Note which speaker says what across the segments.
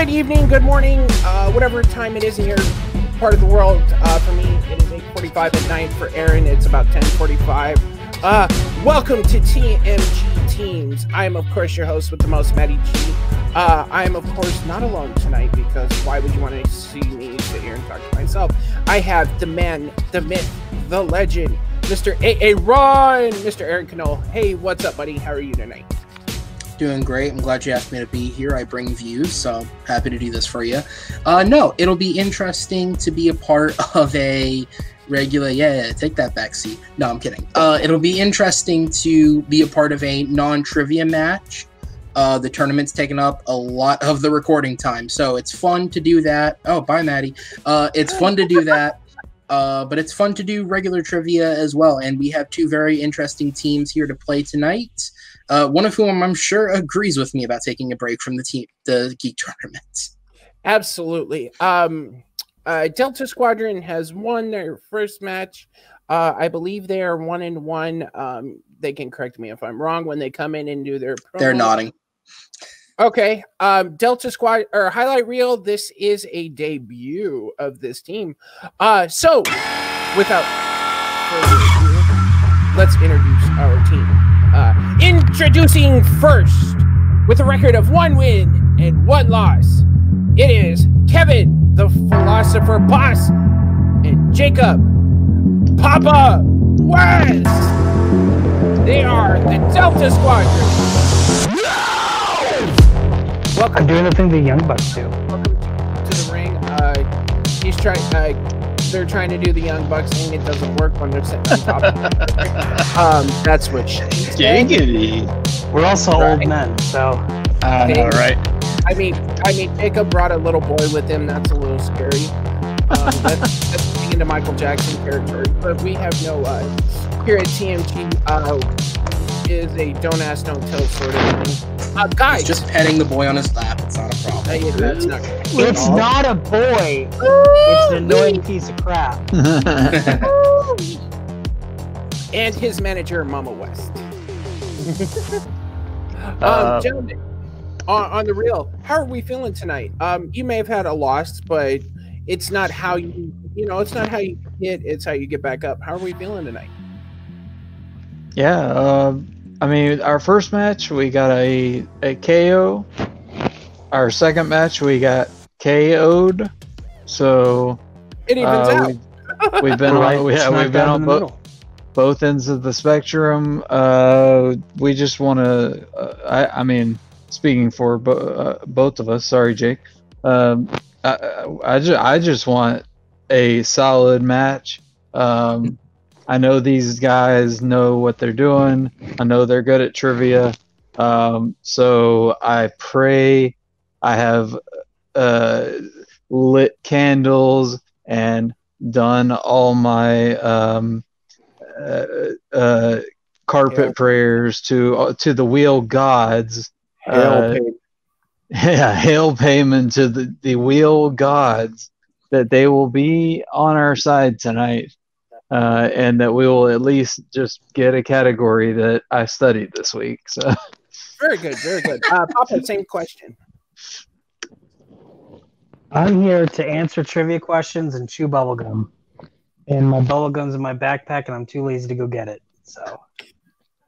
Speaker 1: Good evening, good morning, whatever time it is in your part of the world. For me, it is 8:45 at night. For Aaron, it's about 10:45. Welcome to TMG Teams. I am, of course, your host with the most, Matty G. I am, of course, not alone tonight because why would you want to see me sit here and talk to myself? I have the man, the myth, the legend, Mr. A.A. Ron, Mr. Aaron Knoll. Hey, what's up, buddy? How are you tonight?
Speaker 2: Doing great. I'm glad you asked me to be here. I bring views, so happy to do this for you. No, it'll be interesting to be a part of a regular, take that back seat. No, I'm kidding. It'll be interesting to be a part of a non-trivia match. The tournament's taken up a lot of the recording time, so it's fun to do that. Oh, bye, Maddie. It's fun to do that, but it's fun to do regular trivia as well, and we have two very interesting teams here to play tonight. One of whom I'm sure agrees with me about taking a break from the Geek tournaments.
Speaker 1: Absolutely. Delta Squadron has won their first match. I believe they are 1-1. They can correct me if I'm wrong when they come in and do their promo.
Speaker 2: They're nodding.
Speaker 1: Okay. Delta Squad or highlight reel. This is a debut of this team. So without further ado, let's introduce our team. Introducing first, with a record of 1 win and 1 loss, it is Kevin, the Philosopher Boss, and Jacob, Papa West. They are the Delta Squadron. Welcome.
Speaker 3: I'm doing the thing the Young Bucks do.
Speaker 1: Welcome to the ring. He's trying. They're trying to do the Young Bucks thing. It doesn't work when they're sitting on top of it. That's what she's
Speaker 4: Giggity.
Speaker 3: We're also old men, so
Speaker 4: I know, right?
Speaker 1: I mean, Jacob brought a little boy with him. That's a little scary. That's getting into Michael Jackson territory. But we have no here at TMG is a don't ask, don't tell sort of thing. Guys,
Speaker 2: He's just petting the boy on his lap. It's not a problem.
Speaker 1: yeah, that's not.
Speaker 3: it's not a boy. It's an annoying piece of crap.
Speaker 1: And his manager, Mama West. Gentlemen, on the real, how are we feeling tonight? You may have had a loss, but it's not how it's not how you hit, it's how you get back up. How are we feeling tonight?
Speaker 4: Yeah, I mean, our first match we got a KO. Our second match we got KO'd. So
Speaker 1: It evens out.
Speaker 4: We've been
Speaker 3: Right,
Speaker 4: we've been on both ends of the spectrum. We just want to. I mean, speaking for both of us. Sorry, Jake. I just want a solid match. I know these guys know what they're doing. I know they're good at trivia. So I pray I have lit candles and done all my carpet prayers to the wheel gods. Hail payment to the wheel gods that they will be on our side tonight. And that we will at least just get a category that I studied this week. So
Speaker 1: Very good, very good. Papa, same question.
Speaker 3: I'm here to answer trivia questions and chew bubblegum. And my bubblegum's in my backpack, and I'm too lazy to go get it. So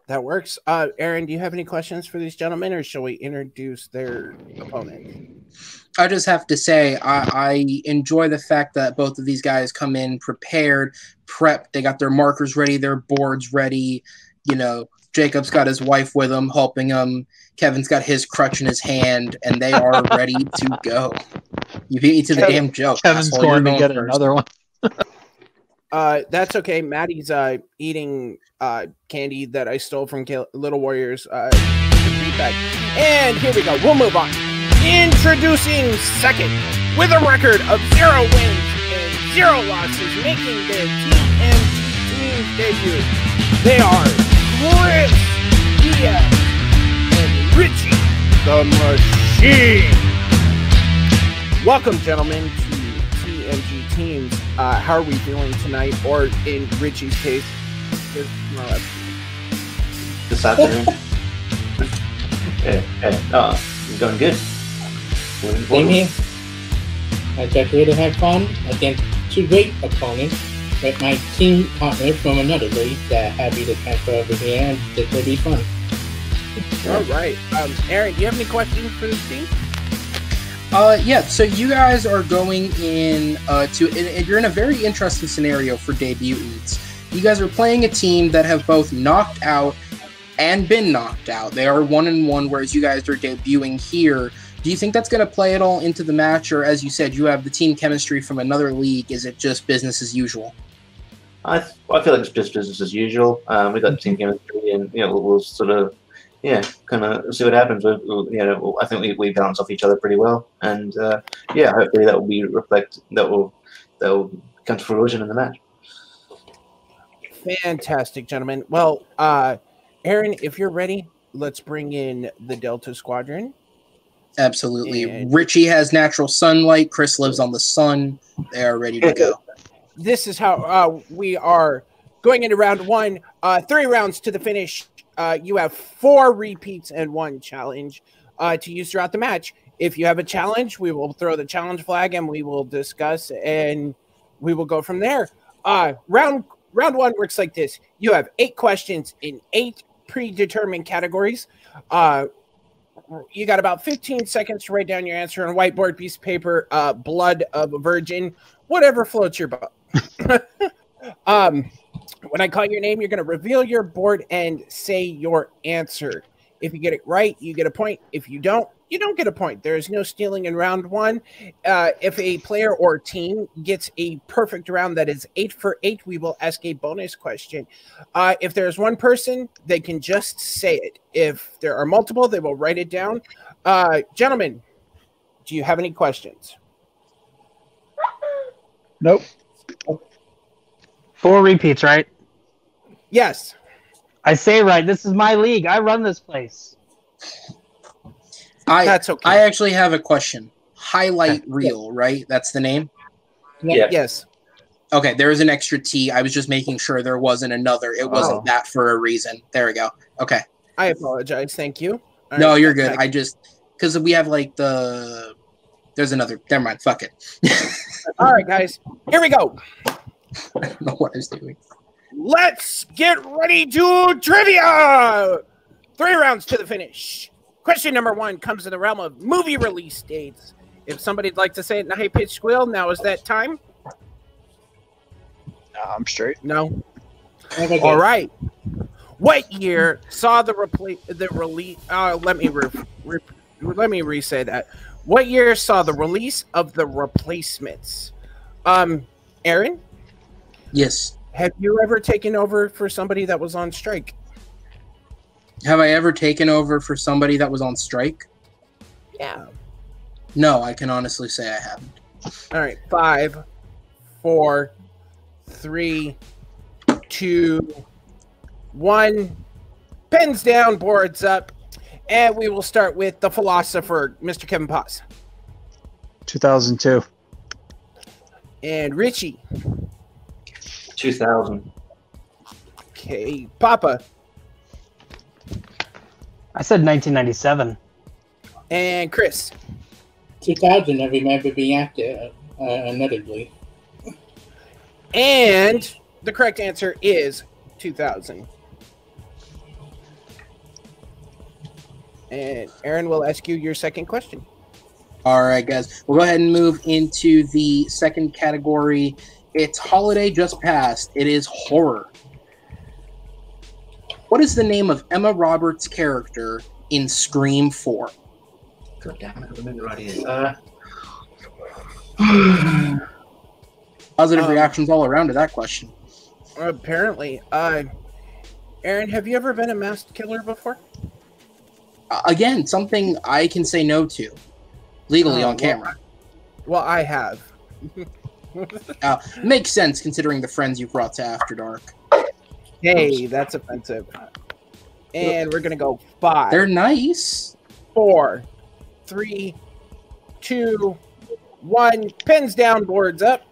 Speaker 1: That works. Aaron, do you have any questions for these gentlemen, or shall we introduce their opponent?
Speaker 2: I just have to say, I enjoy the fact that both of these guys come in prepared, prepped. They got their markers ready, their boards ready. You know, Jacob's got his wife with him, helping him. Kevin's got his crutch in his hand, and they are ready to go. You beat me to the damn joke.
Speaker 4: Kevin's
Speaker 2: asshole.
Speaker 4: going to
Speaker 2: You're
Speaker 4: get
Speaker 2: first.
Speaker 4: another one.
Speaker 1: That's okay. Maddie's eating candy that I stole from Little Warriors feedback. And here we go. We'll move on. Introducing second, with a record of 0 wins and 0 losses, making their TMG team debut. They are Chris Diaz and Richie the Machine. Welcome, gentlemen, to TMG Teams. How are we feeling tonight? Or in Richie's case,
Speaker 5: this afternoon. Hey, doing good. Same here. I just really had fun against two great opponents, but my team partner from another league that happy to transfer over here, and this will be fun.
Speaker 1: All right. Aaron, do you have any questions for this team?
Speaker 2: Yeah, so you guys are going in and you're in a very interesting scenario for debutants. You guys are playing a team that have both knocked out and been knocked out. They are 1-1, whereas you guys are debuting here. Do you think that's going to play at all into the match, or as you said, you have the team chemistry from another league? Is it just business as usual?
Speaker 6: I feel like it's just business as usual. We got team chemistry, and we'll sort of kind of see what happens. I think we balance off each other pretty well, and hopefully that will come to fruition in the match.
Speaker 1: Fantastic, gentlemen. Well, Aaron, if you're ready, let's bring in the Delta Squadron.
Speaker 2: Absolutely.
Speaker 1: And
Speaker 2: Richie has natural sunlight. Chris lives on the sun. They are ready to go.
Speaker 1: This is how we are going into round one. 3 rounds to the finish. You have 4 repeats and 1 challenge to use throughout the match. If you have a challenge, we will throw the challenge flag and we will discuss and we will go from there. Round 1 works like this. You have 8 questions in 8 predetermined categories. You got about 15 seconds to write down your answer on a whiteboard piece of paper, blood of a virgin, whatever floats your boat. When I call your name, you're going to reveal your board and say your answer. If you get it right, you get a point. If you don't, you don't get a point. There is no stealing in round 1. If a player or team gets a perfect round that is 8 for 8, we will ask a bonus question. If there's one person, they can just say it. If there are multiple, they will write it down. Gentlemen, do you have any questions?
Speaker 4: Nope.
Speaker 3: 4 repeats, right?
Speaker 1: Yes.
Speaker 3: I say right. This is my league. I run this place.
Speaker 1: That's okay.
Speaker 2: I actually have a question. Highlight reel, right? That's the name?
Speaker 6: Yeah.
Speaker 1: Yes.
Speaker 2: Okay, there is an extra T. I was just making sure there wasn't another. It wasn't that for a reason. There we go. Okay.
Speaker 1: I apologize. Thank you. All
Speaker 2: No,
Speaker 1: right,
Speaker 2: you're good. I just, because we have like there's another. Never mind. Fuck it.
Speaker 1: All right, guys. Here we go.
Speaker 2: I don't know what I was doing.
Speaker 1: Let's get ready to trivia. 3 rounds to the finish. Question number 1 comes in the realm of movie release dates. If somebody'd like to say it in a high-pitched squeal, now is that time?
Speaker 4: I'm straight.
Speaker 1: No. All right. What year saw the release? Let me re-say that. What year saw the release of The Replacements? Aaron?
Speaker 2: Yes.
Speaker 1: Have you ever taken over for somebody that was on strike?
Speaker 2: Have I ever taken over for somebody that was on strike?
Speaker 1: Yeah.
Speaker 2: No, I can honestly say I haven't.
Speaker 1: All right. 5, 4, 3, 2, 1. Pens down, boards up. And we will start with the philosopher, Mr. Kevin Paz.
Speaker 4: 2002.
Speaker 1: And Richie.
Speaker 6: 2000.
Speaker 1: Okay. Papa.
Speaker 3: I said 1997.
Speaker 1: And Chris.
Speaker 5: 2000, I remember being active another league.
Speaker 1: And the correct answer is 2000. And Aaron will ask you your second question.
Speaker 2: All right, guys. We'll go ahead and move into the second category. It's holiday just passed. It is horror. What is the name of Emma Roberts' character in Scream 4?
Speaker 6: God damn it, I remember right here.
Speaker 2: Positive reactions all around to that question.
Speaker 1: Apparently. Aaron, have you ever been a masked killer before?
Speaker 2: Again, something I can say no to. Legally on camera.
Speaker 1: Well, I have.
Speaker 2: Makes sense considering the friends you've brought to After Dark.
Speaker 1: Hey, that's offensive. And we're going to go 5.
Speaker 2: They're nice.
Speaker 1: 4, 3, 2, 1. Pens down, boards up.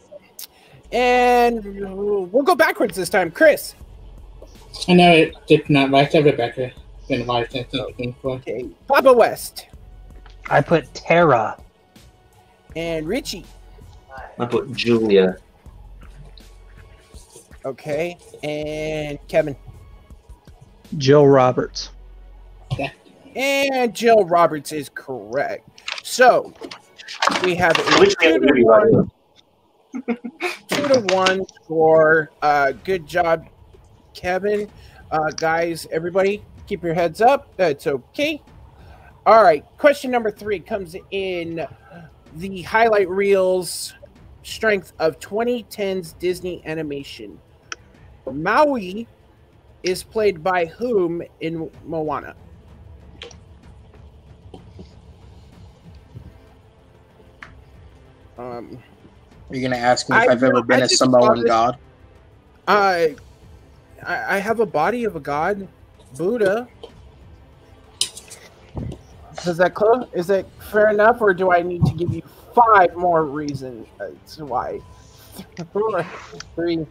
Speaker 1: And we'll go backwards this time. Chris.
Speaker 5: I know it did not like Rebecca. Been a while since it's been for.
Speaker 1: Okay. Papa West.
Speaker 3: I put Terra.
Speaker 1: And Richie.
Speaker 6: I put Julia.
Speaker 1: Okay. And Kevin.
Speaker 4: Jill Roberts.
Speaker 1: And Jill Roberts is correct. So we have a
Speaker 6: Which we have to be right here.
Speaker 1: 2-1 score. Good job, Kevin. Guys, everybody, keep your heads up. That's okay. All right. Question number 3 comes in the highlight reels strength of 2010's Disney animation. Maui is played by whom in Moana?
Speaker 2: Are you going to ask me if I've ever been a Samoan god?
Speaker 1: I have a body of a god, Buddha. Is that close? Is that fair enough, or do I need to give you 5 more reasons as to why? 3,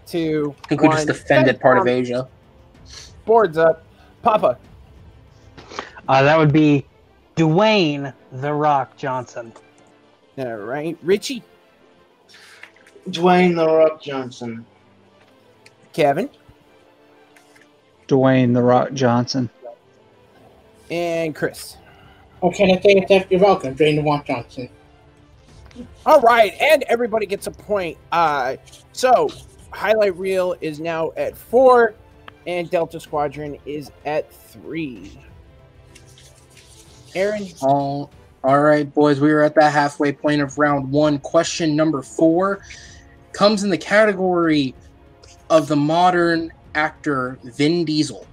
Speaker 1: 2,
Speaker 2: I think we just defended part of Asia.
Speaker 1: Boards up. Papa.
Speaker 3: That would be Dwayne "The Rock" Johnson.
Speaker 1: All right. Richie.
Speaker 6: Dwayne "The Rock" Johnson.
Speaker 1: Kevin.
Speaker 4: Dwayne "The Rock" Johnson.
Speaker 1: And Chris.
Speaker 5: Okay, I think it's you're welcome, Dwayne "The Rock" Johnson.
Speaker 1: All right, and everybody gets a point. So highlight reel is now at 4, and Delta Squadron is at 3. Aaron.
Speaker 2: All right, boys, we are at the halfway point of round 1. Question number 4 comes in the category of the modern actor Vin Diesel.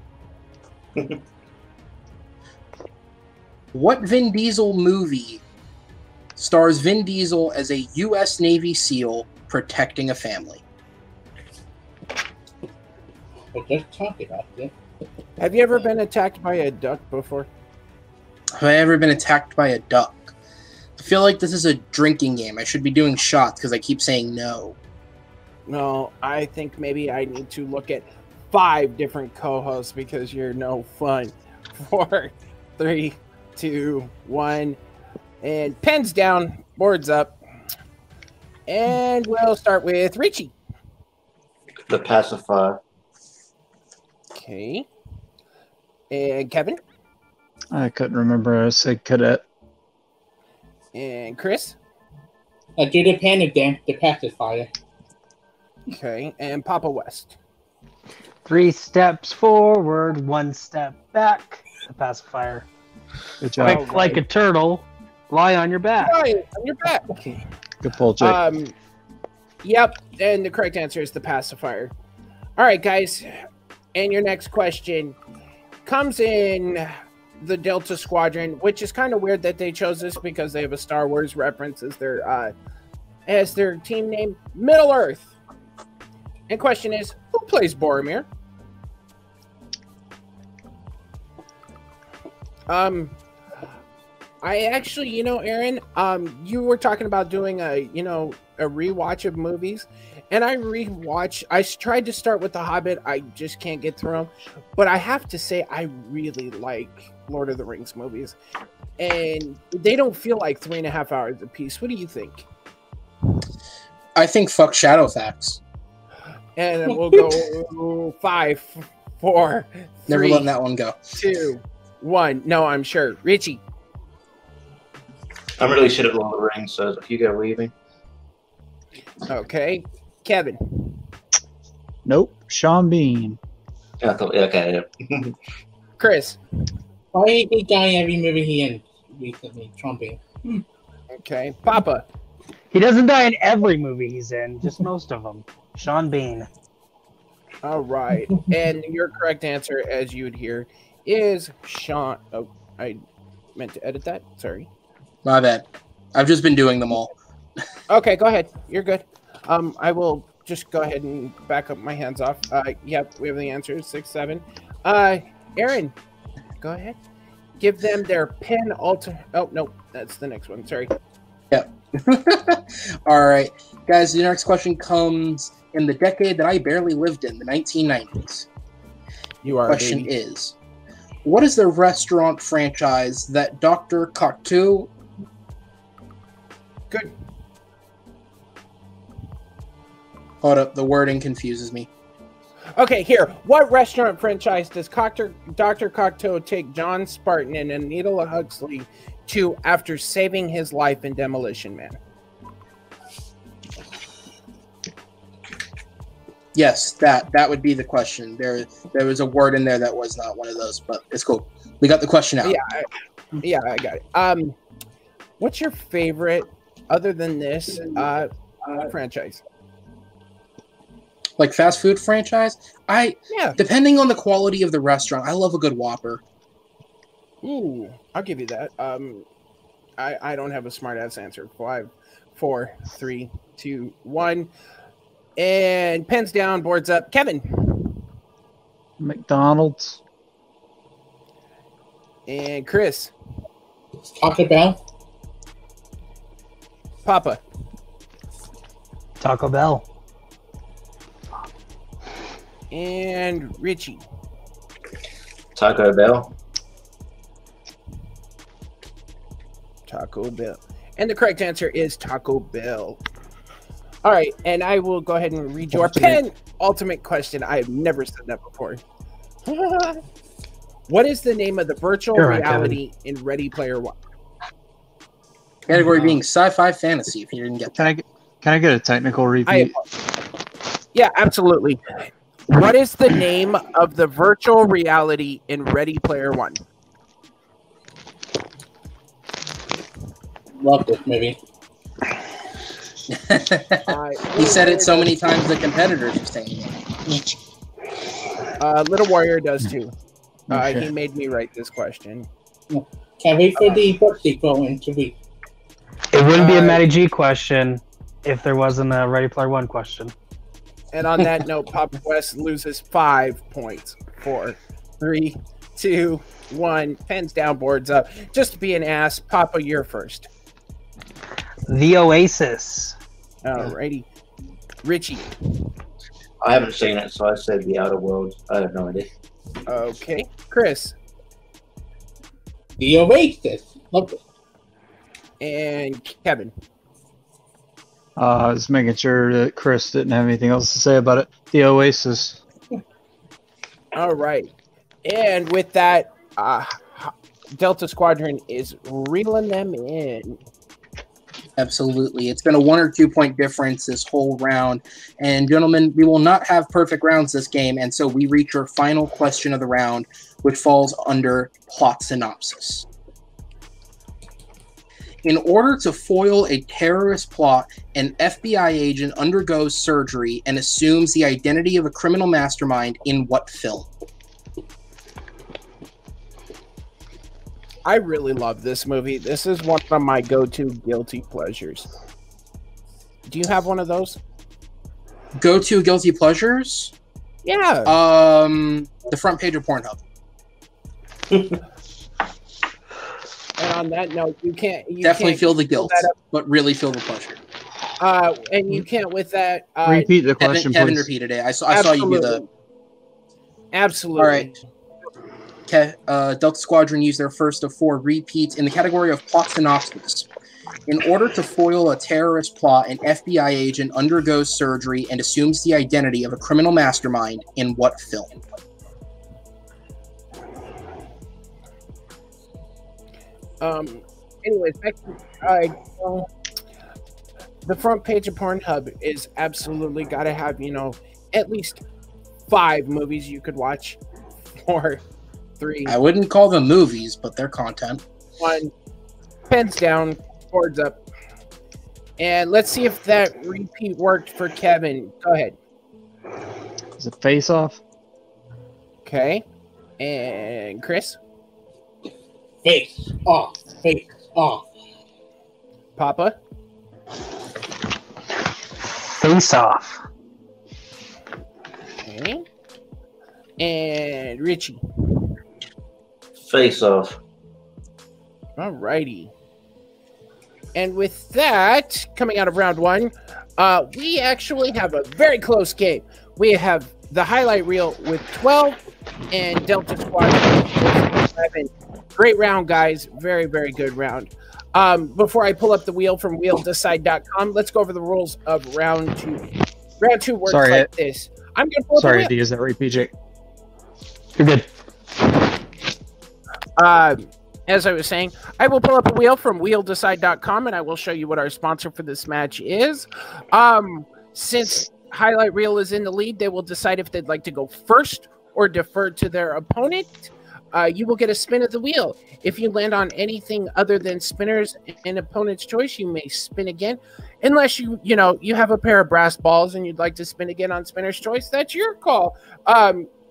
Speaker 2: What Vin Diesel movie stars Vin Diesel as a U.S. Navy SEAL protecting a family?
Speaker 5: We're just talking about this.
Speaker 1: Have you ever been attacked by a duck before?
Speaker 2: Have I ever been attacked by a duck? I feel like this is a drinking game. I should be doing shots because I keep saying no.
Speaker 1: No, I think maybe I need to look at 5 different co-hosts because you're no fun. 4, 3, 2, 1. And pens down, boards up. And we'll start with Richie.
Speaker 6: The Pacifier.
Speaker 1: Okay. And Kevin.
Speaker 4: I couldn't remember. I said cadet.
Speaker 1: And Chris.
Speaker 5: Do the panic dance, the pacifier.
Speaker 1: Okay. And Papa West.
Speaker 3: 3 steps forward, 1 step back. The pacifier.
Speaker 4: Good job.
Speaker 3: Quick like a turtle, lie on your back.
Speaker 1: Right, on your back.
Speaker 4: Good pull, Jake.
Speaker 1: Yep. And the correct answer is the pacifier. All right, guys. And your next question comes in the Delta Squadron, which is kind of weird that they chose this because they have a Star Wars reference as their team name, Middle Earth. And question is, who plays Boromir? I actually, Aaron, you were talking about doing a rewatch of movies, and I tried to start with The Hobbit. I just can't get through them, but I have to say I really like Lord of the Rings movies, and they don't feel like 3.5 hours a piece. What do you think?
Speaker 2: I think fuck Shadowfax.
Speaker 1: And we'll go 5, 4, 3,
Speaker 2: Never letting that one go.
Speaker 1: 2, 1. No, I'm sure. Richie.
Speaker 6: I'm really shit at Lord of the Rings, so if you go leaving.
Speaker 1: Okay. Kevin.
Speaker 4: Nope. Sean Bean.
Speaker 6: I thought, okay, yeah.
Speaker 1: Chris.
Speaker 5: Why is he dying every movie he in recently? Trumping.
Speaker 1: Okay. Papa.
Speaker 3: He doesn't die in every movie he's in, just most of them. Sean Bean.
Speaker 1: All right. And your correct answer, as you would hear, is Sean. Oh, I meant to edit that. Sorry.
Speaker 2: My bad. I've just been doing them all.
Speaker 1: Okay, go ahead. You're good. I will just go ahead and back up my hands off. Yep, we have the answer. 6, 7. Aaron, go ahead. Give them their pin alter. Oh, no, that's the next one. Sorry.
Speaker 2: Yep. All right. Guys, the next question comes in the decade that I barely lived in, the 1990s.
Speaker 1: You are.
Speaker 2: Question is, what is the restaurant franchise that Dr. Cocteau
Speaker 1: Good.
Speaker 2: Hold up, the wording confuses me.
Speaker 1: Okay, here. What restaurant franchise does Dr. Cocteau take John Spartan and Anita Huxley to after saving his life in Demolition Man?
Speaker 2: Yes, that would be the question. There was a word in there that was not one of those, but it's cool. We got the question out.
Speaker 1: Yeah, I got it. What's your favorite, other than this, franchise?
Speaker 2: Like fast food franchise? Depending on the quality of the restaurant, I love a good Whopper.
Speaker 1: Ooh, I'll give you that. I don't have a smart ass answer. 5, 4, 3, 2, 1. And pens down, boards up. Kevin.
Speaker 4: McDonald's.
Speaker 1: And Chris.
Speaker 5: Taco Bell.
Speaker 1: Papa.
Speaker 3: Taco Bell.
Speaker 1: And Richie.
Speaker 6: Taco Bell.
Speaker 1: Taco Bell. And the correct answer is Taco Bell. All right, and I will go ahead and read your ultimate question. I have never said that before. What is the name of the virtual reality in Ready Player One?
Speaker 2: Category being sci-fi fantasy. If you didn't get that.
Speaker 4: Can I get a technical repeat?
Speaker 1: Yeah, absolutely. What is the name of the virtual reality in Ready Player One?
Speaker 5: Love this movie.
Speaker 2: He said it so many times the competitors are saying it.
Speaker 1: Little Warrior does too. He made me write this question.
Speaker 5: Can't wait for the book sequel in 2 weeks.
Speaker 3: It wouldn't be a Matty G question if there wasn't a Ready Player One question.
Speaker 1: And on that note, Papa West loses 5 points. 4, 3, 2, 1. Pens down, boards up. Just to be an ass, Papa, you're first.
Speaker 3: The Oasis.
Speaker 1: Alrighty. Richie.
Speaker 6: I haven't seen it, so I said The Outer Worlds. I have no idea.
Speaker 1: Okay. Chris.
Speaker 5: The Oasis. Love it.
Speaker 1: And Kevin.
Speaker 4: I was making sure that Chris didn't have anything else to say about it. The Oasis.
Speaker 1: All right. And with that, Delta Squadron is reeling them in.
Speaker 2: Absolutely. It's been a 1 or 2 point difference this whole round. And gentlemen, we will not have perfect rounds this game. And so we reach our final question of the round, which falls under plot synopsis. In order to foil a terrorist plot, an FBI agent undergoes surgery and assumes the identity of a criminal mastermind in what film?
Speaker 1: I really love this movie. This is one of my go-to guilty pleasures. Do you have one of those?
Speaker 2: Go-to guilty pleasures?
Speaker 1: Yeah.
Speaker 2: The front page of Pornhub.
Speaker 1: And on that note, you
Speaker 2: definitely feel the guilt, but really feel the pleasure.
Speaker 1: And you can't with that.
Speaker 4: Repeat the question,
Speaker 2: Kevin
Speaker 4: please.
Speaker 2: repeated it. I saw you do the.
Speaker 1: Absolutely.
Speaker 2: All right. Okay. Delta Squadron used their first of 4 repeats in the category of plot synopsis. In order to foil a terrorist plot, an FBI agent undergoes surgery and assumes the identity of a criminal mastermind in what film?
Speaker 1: Anyways, the front page of Pornhub is absolutely got to have, at least 5 movies you could watch. 4, 3.
Speaker 2: I wouldn't call them movies, but they're content.
Speaker 1: 1. Pens down, boards up. And let's see if that repeat worked for Kevin. Go ahead.
Speaker 4: Is it Face Off?
Speaker 1: Okay. And Chris?
Speaker 5: Face off. Face off.
Speaker 1: Papa?
Speaker 3: Face Off.
Speaker 1: Okay. And Richie?
Speaker 6: Face Off.
Speaker 1: Alrighty. And with that, coming out of round 1, we actually have a very close game. We have the highlight reel with 12 and Delta Squadron with 11. Great round, guys. Very, very good round. Before I pull up the wheel from wheeldecide.com, let's go over the rules of round 2. Round 2 works like this. I'm going to pull up
Speaker 4: Sorry,
Speaker 1: the
Speaker 4: D, is that right, PJ?
Speaker 3: You're good.
Speaker 1: As I was saying, I will pull up a wheel from wheeldecide.com, and I will show you what our sponsor for this match is. Since Highlight Reel is in the lead, they will decide if they'd like to go first or defer to their opponent. You will get a spin of the wheel. If you land on anything other than spinners and opponent's choice, you may spin again. Unless you have a pair of brass balls and you'd like to spin again on spinner's choice, that's your call.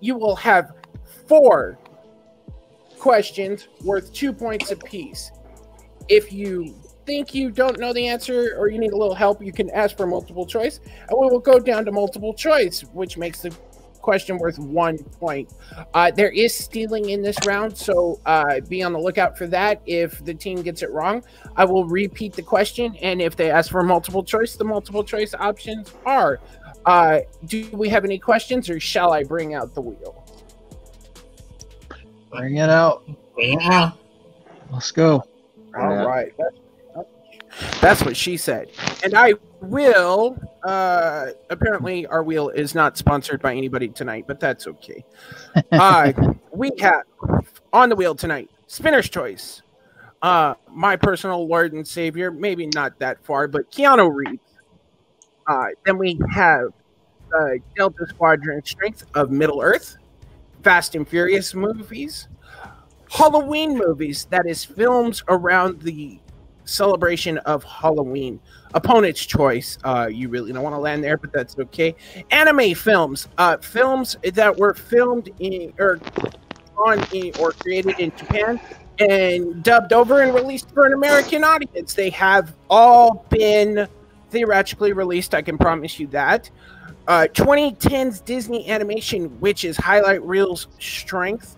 Speaker 1: You will have 4 questions worth 2 points apiece. If you think you don't know the answer or you need a little help, you can ask for multiple choice, and we will go down to multiple choice, which makes the question worth 1 point. There is stealing in this round, so be on the lookout for that. If the team gets it wrong, I will repeat the question, and if they ask for multiple choice, the multiple choice options are do we have any questions, or shall I bring out the wheel?
Speaker 4: Bring it out.
Speaker 5: Bring it out.
Speaker 4: Let's go.
Speaker 1: All right. That's what she said. And I will, apparently our wheel is not sponsored by anybody tonight, but that's okay. We have on the wheel tonight, Spinner's Choice. My personal Lord and Savior, maybe not that far, but Keanu Reeves. Then we have Delta Squadron Strength of Middle Earth. Fast and Furious movies. Halloween movies, that is films around the celebration of Halloween. Opponent's choice, you really don't want to land there, but that's okay. Anime films, films that were filmed in or created in Japan and dubbed over and released for an American audience. They have all been theatrically released, I can promise you that. 2010's Disney animation, which is Highlight Reel's strength.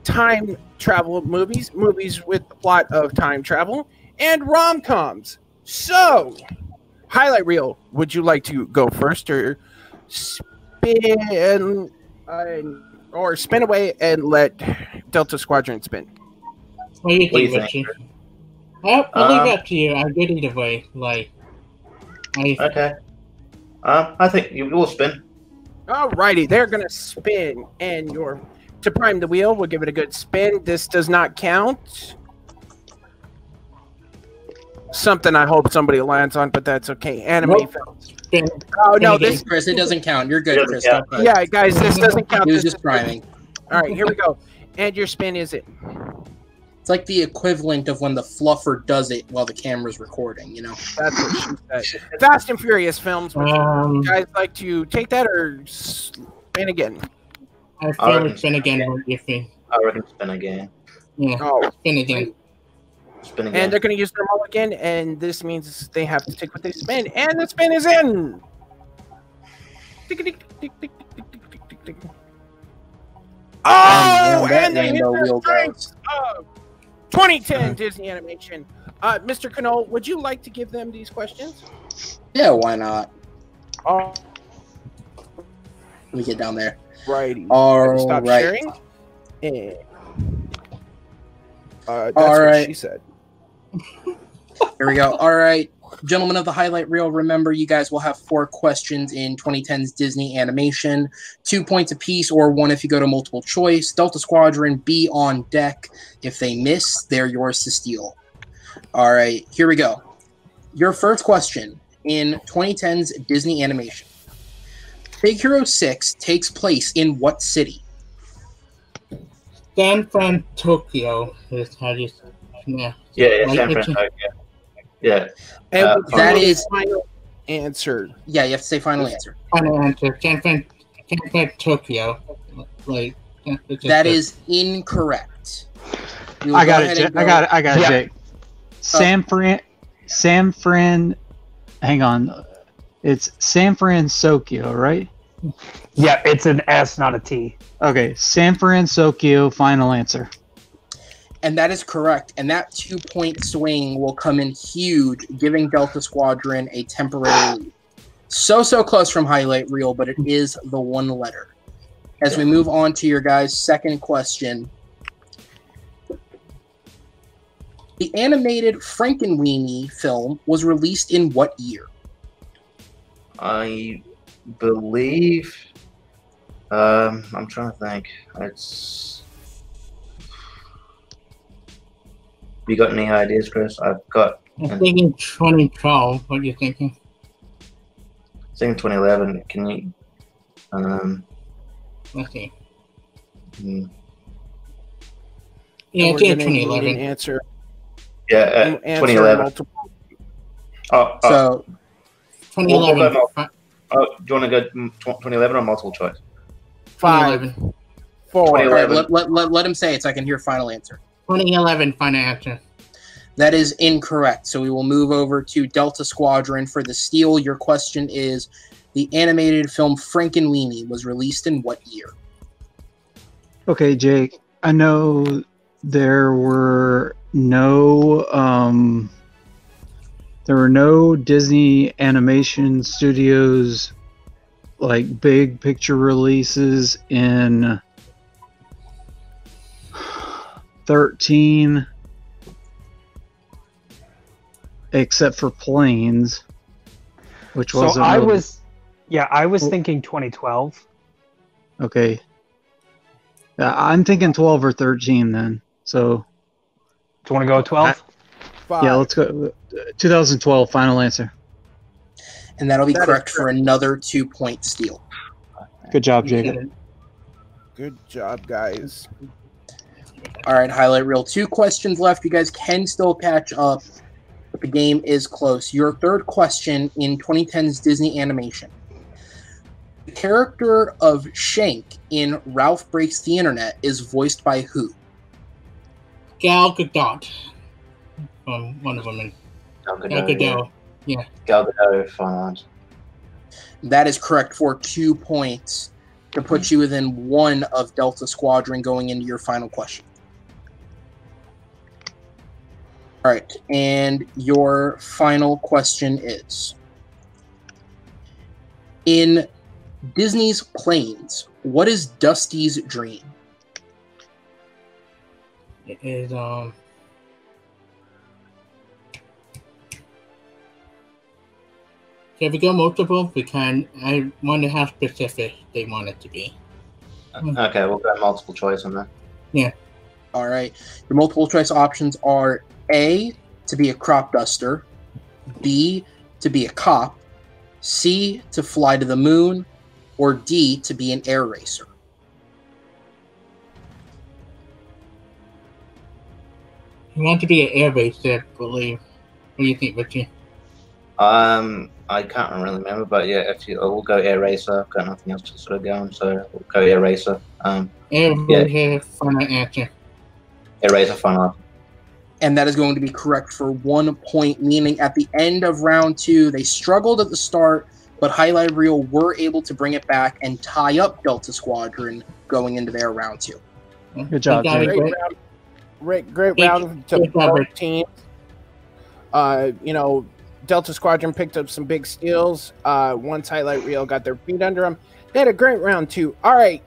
Speaker 1: Time travel movies with the plot of time travel, and rom-coms. So, Highlight Reel, would you like to go first, or spin away and let Delta Squadron spin?
Speaker 5: What do you think, Richie? I'll leave that to you. I'm good either way.
Speaker 6: Okay. I think you will spin.
Speaker 1: Alrighty, they're gonna spin, and to prime the wheel, we'll give it a good spin. This does not count. Something I hope somebody lands on, but that's okay. Anime films. Oh no, this
Speaker 2: Chris, it doesn't count. You're good, Chris.
Speaker 1: Yeah, guys, this doesn't count.
Speaker 2: He was just priming.
Speaker 1: All right, here we go. And your spin is it?
Speaker 2: It's like the equivalent of when the fluffer does it while the camera's recording, you know?
Speaker 1: That's what she said. Fast and Furious films. Would you guys like to take that or spin again?
Speaker 5: I feel like spin again.
Speaker 6: I reckon spin again.
Speaker 5: Yeah, spin again.
Speaker 6: Spin again.
Speaker 1: And they're going to use their mulligan, and this means they have to take what they spin. And the spin is in! Oh, and they hit their strengths of 2010 Disney animation. Mr. Knoll, would you like to give them these questions?
Speaker 2: Yeah, why not?
Speaker 1: Let
Speaker 2: me get down there.
Speaker 1: Righty.
Speaker 2: All
Speaker 1: Stop
Speaker 2: right.
Speaker 1: sharing. And, that's
Speaker 2: all
Speaker 1: what
Speaker 2: right.
Speaker 1: she said.
Speaker 2: Here we go. All right. Gentlemen of the Highlight Reel, remember you guys will have 4 questions in 2010's Disney animation, 2 points apiece, or 1 if you go to multiple choice. Delta Squadron, be on deck. If they miss, they're yours to steal. All right, here we go. Your first question in 2010's Disney animation. Big Hero 6 takes place in what city?
Speaker 5: San Fran, Tokyo is how you.
Speaker 6: Yeah, San Fran, Tokyo. Yeah.
Speaker 1: And
Speaker 2: that is
Speaker 1: final answer.
Speaker 2: Yeah, you have to say final answer.
Speaker 5: Final answer. San Fran, Tokyo.
Speaker 2: That is incorrect.
Speaker 4: I got it. I got it, Jake. San Fran. Hang on. It's San Francisco, right?
Speaker 3: Yeah, it's an S, not a T.
Speaker 4: Okay, San Francisco, final answer.
Speaker 2: And that is correct. And that 2-point swing will come in huge, giving Delta Squadron a temporary lead. So close from Highlight Reel, but it is the 1 letter. As we move on to your guys' second question. The animated Frankenweenie film was released in what year?
Speaker 6: I believe. I'm trying to think. It's. You got any ideas, Chris? I've got.
Speaker 5: I'm thinking 2012. What are you thinking?
Speaker 6: I think 2011. Can you?
Speaker 5: Let's see.
Speaker 6: Hmm.
Speaker 5: Yeah,
Speaker 1: We're
Speaker 5: I think
Speaker 1: gonna need
Speaker 5: 2011.
Speaker 1: an answer.
Speaker 6: Yeah,
Speaker 1: Answer
Speaker 6: 2011.
Speaker 1: multiple.
Speaker 2: So
Speaker 5: 2011.
Speaker 6: Do you want to go 2011 or multiple choice?
Speaker 1: 5,
Speaker 5: 2011.
Speaker 1: 4.
Speaker 2: all right,
Speaker 6: 2011.
Speaker 2: let him say it so I can hear final answer.
Speaker 5: 2011. Final answer.
Speaker 2: That is incorrect. So we will move over to Delta Squadron for the steal. Your question is, the animated film Frankenweenie was released in what year?
Speaker 4: Okay, Jake. I know there were no Disney animation studios like big picture releases in 13 except for Planes, which
Speaker 3: So
Speaker 4: wasn't
Speaker 3: I
Speaker 4: really-
Speaker 3: was thinking 2012.
Speaker 4: okay. I'm thinking 12 or 13 then. So
Speaker 3: Do you want to go 12?
Speaker 1: 5.
Speaker 4: yeah, let's go 2012 final answer.
Speaker 2: And that'll be
Speaker 1: That is
Speaker 2: correct for another 2-point steal.
Speaker 4: Good job, Jacob.
Speaker 1: Good job, guys.
Speaker 2: All right, highlight reel. 2 questions left. You guys can still catch up, but the game is close. Your third question in 2010's Disney animation. The character of Shank in Ralph Breaks the Internet is voiced by who?
Speaker 5: Gal Gadot. Wonder Woman.
Speaker 6: Gal
Speaker 5: Gal
Speaker 6: Gadot.
Speaker 5: Gadot.
Speaker 6: Gal Gadot, final answer.
Speaker 2: That is correct for 2 points to put you within 1 of Delta Squadron going into your final question. All right, and your final question is, in Disney's Planes, what is Dusty's dream?
Speaker 5: It is Can we go multiple? Because I wonder how specific they want it to be.
Speaker 6: Okay, we'll go multiple choice on that.
Speaker 2: All right, your multiple choice options are A, to be a crop duster, B, to be a cop, C, to fly to the moon, or D, to be an air racer.
Speaker 5: You want to be an air racer, I believe. What do you think, Richie?
Speaker 6: I can't really remember, but yeah, we'll go Air Racer. I've got nothing else to sort of go on, so we'll go Air Racer.
Speaker 5: Air racer, final answer.
Speaker 6: Air Racer, final.
Speaker 2: And that is going to be correct for 1 point, meaning at the end of round 2, they struggled at the start, but Highlight Reel were able to bring it back and tie up Delta Squadron going into their round 2.
Speaker 4: Good job,
Speaker 5: Good
Speaker 4: Jake.
Speaker 1: Great round. Great round to
Speaker 5: Good job,
Speaker 1: both
Speaker 5: Rick.
Speaker 1: teams. Delta Squadron picked up some big steals. Once Highlight Reel got their feet under them, they had a great round 2. All right,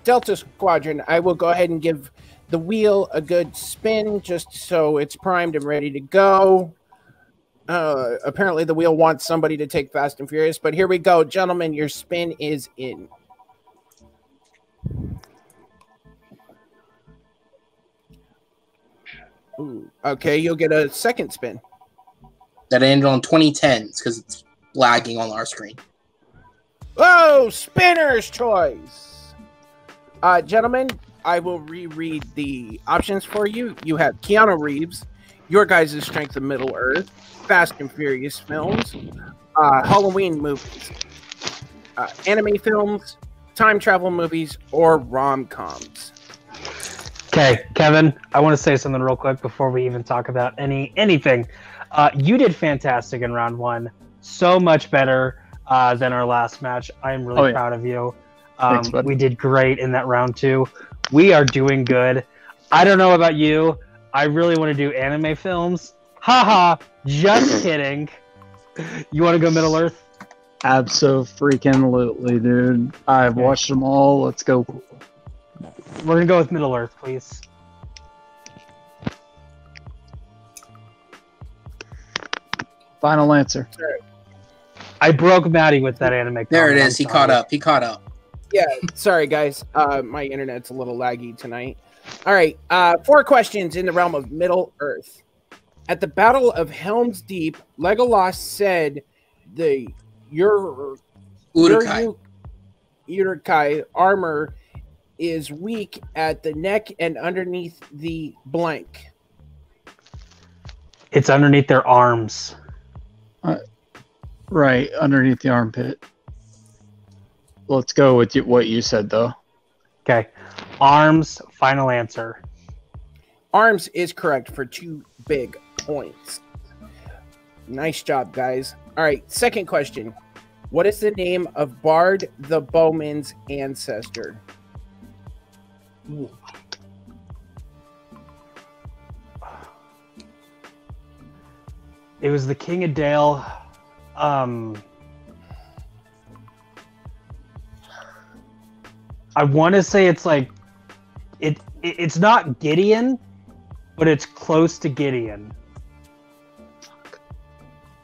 Speaker 1: Delta Squadron, I will go ahead and give the wheel a good spin just so it's primed and ready to go. Apparently the wheel wants somebody to take Fast and Furious, but here we go. Gentlemen, your spin is in. Ooh, okay, you'll get a second spin.
Speaker 2: That ended on 2010s because it's lagging on our screen.
Speaker 1: Oh, spinner's choice. Gentlemen, I will reread the options for you. You have Keanu Reeves, Your Guys' Strength of Middle Earth, Fast and Furious films, Halloween movies, anime films, time travel movies, or rom-coms.
Speaker 3: Okay, Kevin, I want to say something real quick before we even talk about anything. You did fantastic in round 1. So much better than our last match. I am really proud of you.
Speaker 4: Thanks, bud.
Speaker 3: We did great in that round 2. We are doing good. I don't know about you. I really want to do anime films. Haha, just kidding. You want to go Middle Earth?
Speaker 4: Abso-freaking-lutely, dude. I've watched them all. Let's go.
Speaker 3: We're going to go with Middle Earth, please.
Speaker 4: Final answer.
Speaker 3: I broke Maddie with that anime.
Speaker 2: There it
Speaker 3: comment,
Speaker 2: is.
Speaker 3: I'm
Speaker 2: He caught
Speaker 3: sorry.
Speaker 2: up. He caught up.
Speaker 1: Yeah, sorry guys. My internet's a little laggy tonight. All right, 4 questions in the realm of Middle Earth. At the Battle of Helm's Deep, Legolas said the
Speaker 2: Urukai.
Speaker 1: Urukai armor is weak at the neck and underneath the blank.
Speaker 3: It's underneath their arms.
Speaker 4: Right, underneath the armpit. Let's go with what you said, though.
Speaker 3: Okay. Arms, final answer.
Speaker 1: Arms is correct for 2 big points. Nice job, guys. All right, second question. What is the name of Bard the Bowman's ancestor?
Speaker 3: It was the King of Dale. I want to say it's like it's not Gideon, but it's close to Gideon.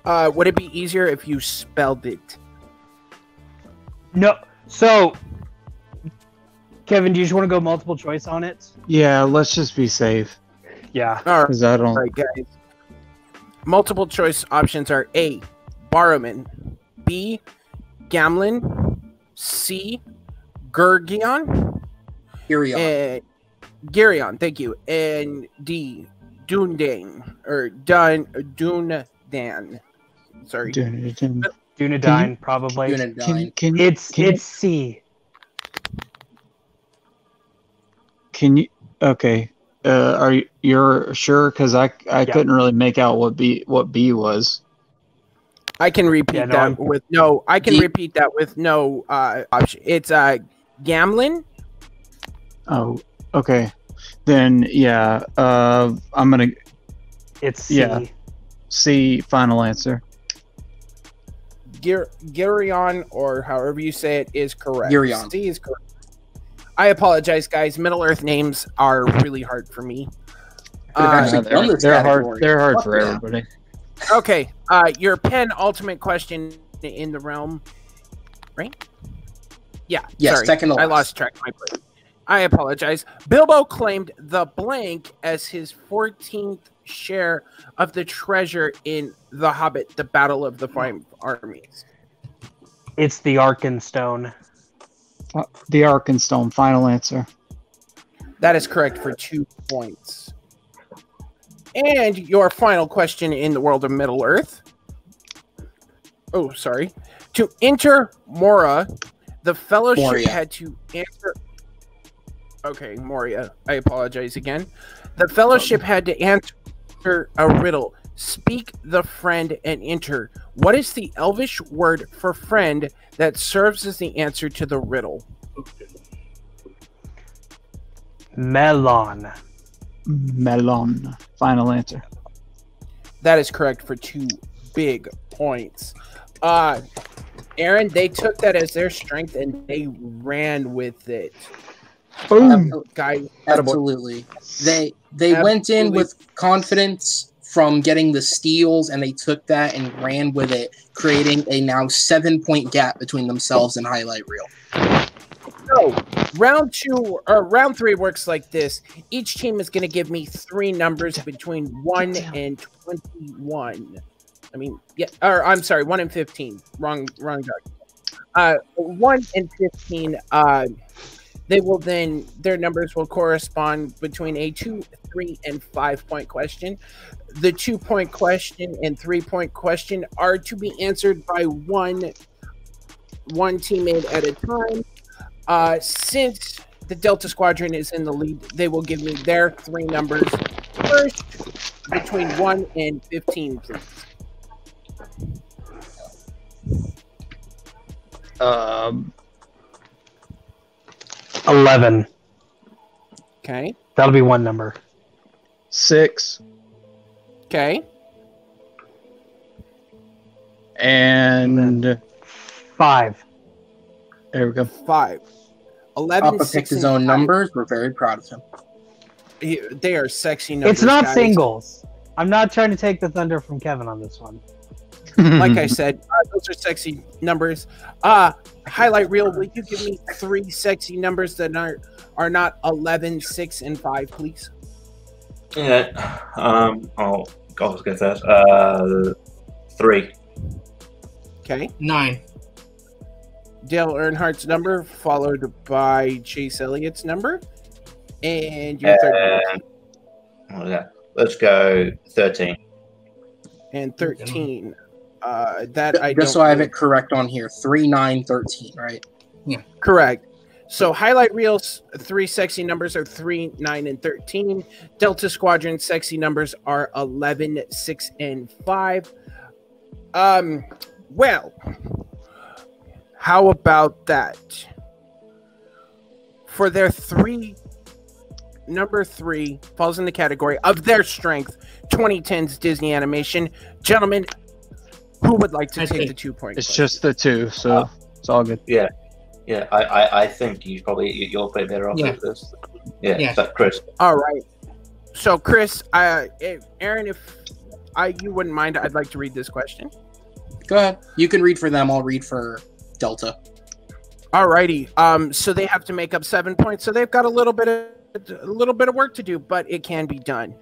Speaker 1: Would it be easier if you spelled it?
Speaker 3: No. So, Kevin, do you just want to go multiple choice on it?
Speaker 4: Yeah, let's just be safe.
Speaker 3: Yeah.
Speaker 1: All right,
Speaker 4: Because I don't.
Speaker 1: all right, guys. Multiple choice options are A, Barrowman, B, Gamlin, C, Gurgion,
Speaker 2: Irion.
Speaker 1: Girion, thank you, and D, Dundane, or Dundan. Sorry.
Speaker 3: Dunedain, probably.
Speaker 2: Dunedain.
Speaker 3: It's C.
Speaker 4: Can you? Okay. You're sure? Because I couldn't really make out what B was.
Speaker 1: I can repeat that with no. I can repeat that with no option. It's Gamlin.
Speaker 4: Oh, okay. Then yeah. I'm gonna.
Speaker 3: It's C.
Speaker 4: Yeah. C. Final answer.
Speaker 1: Girion, or however you say it, is correct.
Speaker 2: Girion.
Speaker 1: C is correct. I apologize, guys. Middle Earth names are really hard for me.
Speaker 4: They're hard. They're hard for everybody.
Speaker 1: Okay. Your penultimate question in the realm, right? Yeah.
Speaker 2: Yes,
Speaker 1: sorry.
Speaker 2: second to
Speaker 1: I
Speaker 2: last.
Speaker 1: lost track of my brain. I apologize. Bilbo claimed the blank as his 14th share of the treasure in The Hobbit, The Battle of the Five Armies.
Speaker 3: It's the Arkenstone.
Speaker 4: The Arkenstone. Final answer.
Speaker 1: That is correct for 2 points. And your final question in the world of Middle Earth. Oh, sorry. To enter Mora, the Fellowship
Speaker 2: Moria.
Speaker 1: had to answer. Okay, Moria. I apologize again. The Fellowship had to answer a riddle. Speak the friend and enter. What is the Elvish word for friend that serves as the answer to the riddle?
Speaker 3: Melon.
Speaker 4: Melon. Final answer.
Speaker 1: That is correct for 2 big points. Aaron, they took that as their strength and they ran with it.
Speaker 4: Boom.
Speaker 1: Guys,
Speaker 2: Absolutely. They went in with confidence from getting the steals, and they took that and ran with it, creating a now 7-point gap between themselves and Highlight Reel.
Speaker 1: So, round 3 works like this. Each team is going to give me 3 numbers between 1 and 21. I mean, yeah, or I'm sorry, 1 and 15. Wrong document. 1 and 15. They will then, their numbers will correspond between a 2, 3, and 5-point question. The 2-point question and 3-point question are to be answered by one teammate at a time. Since the Delta Squadron is in the lead, they will give me their 3 numbers first, between 1 and 15, please.
Speaker 3: 11.
Speaker 1: Okay.
Speaker 3: That'll be 1 number.
Speaker 4: 6.
Speaker 1: Okay.
Speaker 4: And
Speaker 3: 5.
Speaker 4: there we go.
Speaker 1: 5. 11.
Speaker 2: Papa picked his own numbers. We're very proud of him.
Speaker 1: They are sexy numbers.
Speaker 3: It's not
Speaker 1: guys.
Speaker 3: singles. I'm not trying to take the thunder from Kevin on this one.
Speaker 1: Like I said, those are sexy numbers. Highlight reel, will you give me 3 sexy numbers that are not 11, 6, and 5, please?
Speaker 6: Yeah. Oh, God, let's go first. 3.
Speaker 1: Okay.
Speaker 5: 9.
Speaker 1: Dale Earnhardt's number, followed by Chase Elliott's number. And your third number.
Speaker 6: What was that? Let's go 13.
Speaker 1: And 13. That I
Speaker 2: Just
Speaker 1: don't
Speaker 2: so I have
Speaker 1: know.
Speaker 2: it correct on here, 3, 9, 13, right?
Speaker 1: Correct. So highlight reels, 3 sexy numbers are 3, 9, and 13. Delta Squadron sexy numbers are 11, 6, and 5. Well, how about that? For their number 3 falls in the category of their strength, 2010's Disney animation. Gentlemen, who would like to take the 2-point?
Speaker 4: It's just the 2, so it's all good.
Speaker 6: Yeah. I think you'll play better off with this. Yeah. But Chris.
Speaker 1: All right. So Chris, Aaron, if you wouldn't mind, I'd like to read this question.
Speaker 2: Go ahead. You can read for them. I'll read for Delta.
Speaker 1: Alrighty. So they have to make up 7 points. So they've got a little bit of work to do, but it can be done.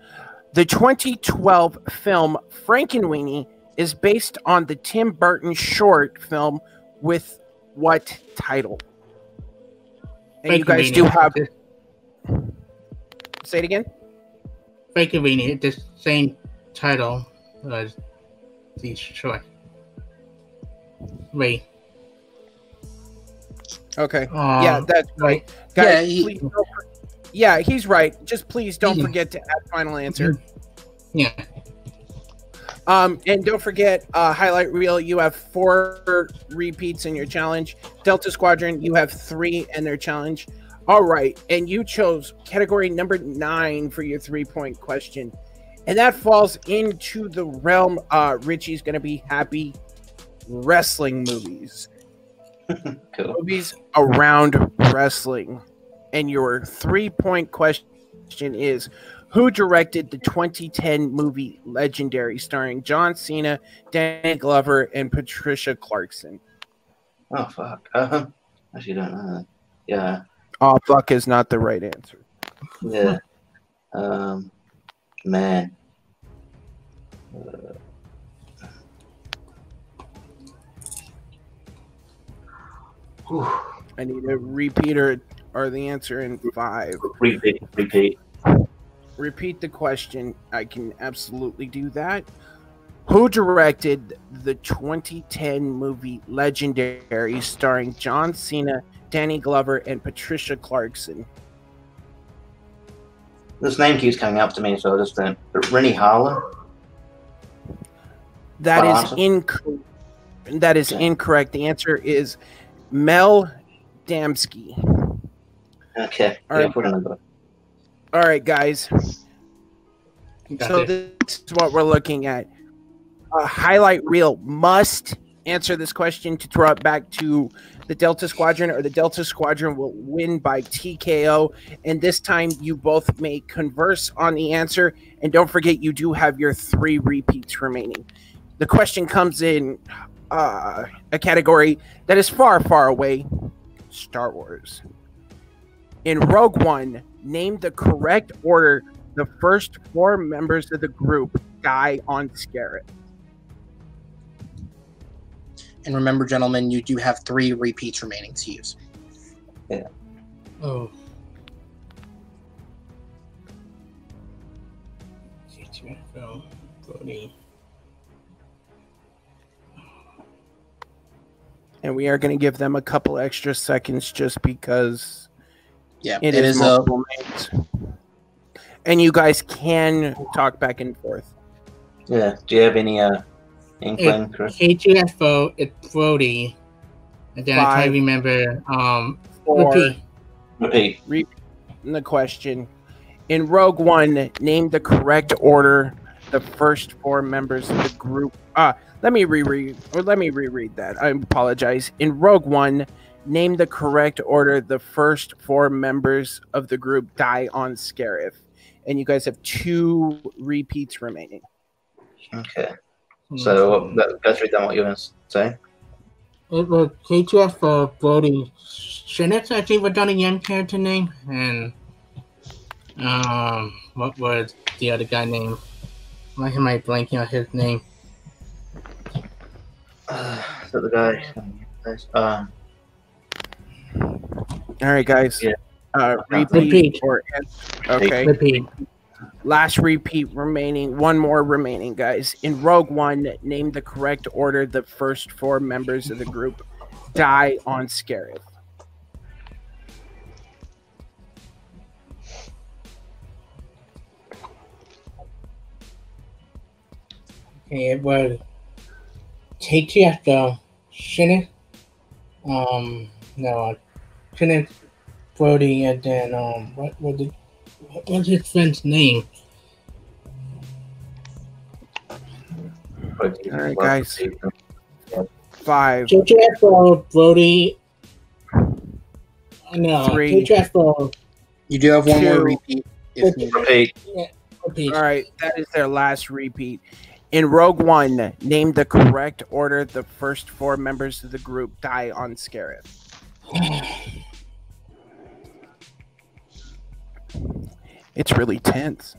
Speaker 1: The 2012 film Frankenweenie is based on the Tim Burton short film with what title? And you guys do have. Say it again.
Speaker 5: Frankenweenie, the same title as the short. Wait.
Speaker 1: Okay. Yeah, that's right. Guys, he's right. Just please don't forget to add final answer.
Speaker 5: Yeah.
Speaker 1: And don't forget, highlight reel, you have 4 repeats in your challenge. Delta Squadron, you have 3 in their challenge. All right, and you chose category number 9 for your 3-point question. And that falls into the realm, Richie's going to be happy, wrestling movies.
Speaker 6: Cool.
Speaker 1: Movies around wrestling. And your 3-point question is, who directed the 2010 movie Legendary, starring John Cena, Danny Glover, and Patricia Clarkson?
Speaker 6: Oh, fuck. Actually, don't know that. Yeah.
Speaker 1: Oh, fuck is not the right answer.
Speaker 6: Yeah. Man.
Speaker 1: I need a repeat or the answer in 5.
Speaker 6: Repeat.
Speaker 1: Repeat the question. I can absolutely do that. Who directed the 2010 movie Legendary, starring John Cena, Danny Glover, and Patricia Clarkson?
Speaker 6: This name keeps coming up to me, so I just don't. But Rennie Harlan?
Speaker 1: That is incorrect. That is incorrect. The answer is Mel Damsky.
Speaker 6: Okay.
Speaker 1: All right.
Speaker 6: Put it
Speaker 1: All right, guys. So this is what we're looking at. A highlight reel must answer this question to throw it back to the Delta Squadron, or the Delta Squadron will win by TKO. And this time you both may converse on the answer. And don't forget, you do have your 3 repeats remaining. The question comes in a category that is far, far away. Star Wars. In Rogue One, name the correct order the first 4 members of the group die on Scarif.
Speaker 2: And remember, gentlemen, you do have 3 repeats remaining to use.
Speaker 6: Yeah.
Speaker 5: Oh.
Speaker 1: And we are going to give them a couple extra seconds just because
Speaker 2: it is
Speaker 1: multiple names. And you guys can talk back and forth.
Speaker 6: Yeah. Do you have any inkling, Chris?
Speaker 5: KGFO, it's Brody. And then
Speaker 1: 5,
Speaker 5: I can't remember.
Speaker 1: 4.
Speaker 6: Repeat.
Speaker 1: Repeat the question. In Rogue One, name the correct order the first 4 members of the group. Let me reread that. I apologize. In Rogue One, name the correct order the first 4 members of the group die on Scarif. And you guys have 2 repeats remaining.
Speaker 6: Okay. So go through down what you want to say.
Speaker 5: It was KTF for Brody Shinitz, I think was the young character name, and what was the other guy name? Why am I blanking on his name?
Speaker 6: Is that the guy?
Speaker 1: All right, guys.
Speaker 6: Yeah.
Speaker 1: Repeat. Or okay.
Speaker 5: Repeat.
Speaker 1: Last repeat remaining. One more remaining, guys. In Rogue One, name the correct order the first 4 members of the group die on Scarif.
Speaker 5: Okay, it was KTF, Shinitz, Shinitz, Brody, and then, what was his friend's name?
Speaker 1: All right, guys. 5.
Speaker 5: KTF, Brody. No,
Speaker 1: 3.
Speaker 5: KTF,
Speaker 2: You do have one
Speaker 1: 2.
Speaker 2: more repeat. If needed.
Speaker 6: Repeat.
Speaker 5: repeat.
Speaker 1: All right, that is their last repeat. In Rogue One, name the correct order the first 4 members of the group die on Scarif. It's really tense.